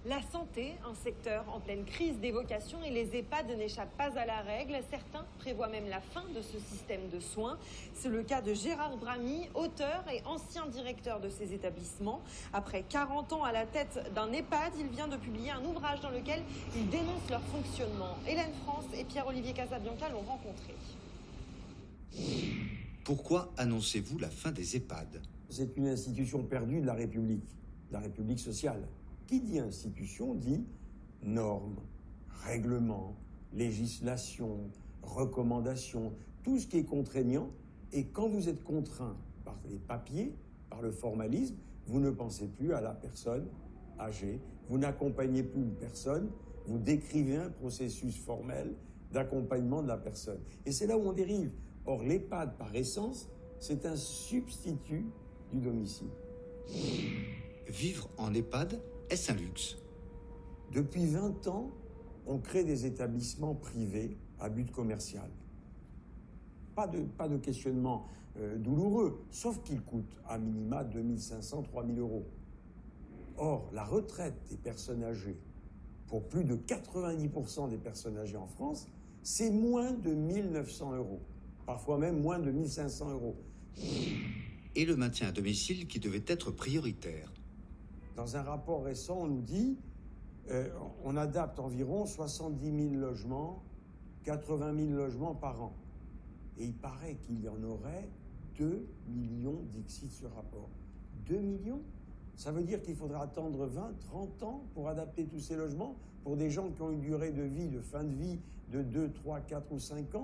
La santé, un secteur en pleine crise des vocations, et les EHPAD n'échappent pas à la règle. Certains prévoient même la fin de ce système de soins. C'est le cas de Gérard Bramy, auteur et ancien directeur de ces établissements. Après 40 ans à la tête d'un EHPAD, il vient de publier un ouvrage dans lequel il dénonce leur fonctionnement. Hélène France et Pierre-Olivier Casabianca l'ont rencontré. Pourquoi annoncez-vous la fin des EHPAD ? C'est une institution perdue de la République sociale. Qui dit institution dit normes, règlements, législation, recommandations, tout ce qui est contraignant. Et quand vous êtes contraint par les papiers, par le formalisme, vous ne pensez plus à la personne âgée, vous n'accompagnez plus une personne, vous décrivez un processus formel d'accompagnement de la personne. Et c'est là où on dérive. Or, l'EHPAD, par essence, c'est un substitut du domicile. Vivre en EHPAD, est-ce un luxe ? Depuis 20 ans, on crée des établissements privés à but commercial. Pas de questionnement douloureux, sauf qu'ils coûtent à minima 2500, 3000 euros. Or, la retraite des personnes âgées, pour plus de 90% des personnes âgées en France, c'est moins de 1900 euros. Parfois même moins de 1500 euros. Et le maintien à domicile qui devait être prioritaire. Dans un rapport récent, on nous dit on adapte environ 70 000 logements, 80 000 logements par an. Et il paraît qu'il y en aurait 2 millions d'ici ce rapport. 2 millions ? Ça veut dire qu'il faudra attendre 20, 30 ans pour adapter tous ces logements pour des gens qui ont une durée de vie, de fin de vie de 2, 3, 4 ou 5 ans.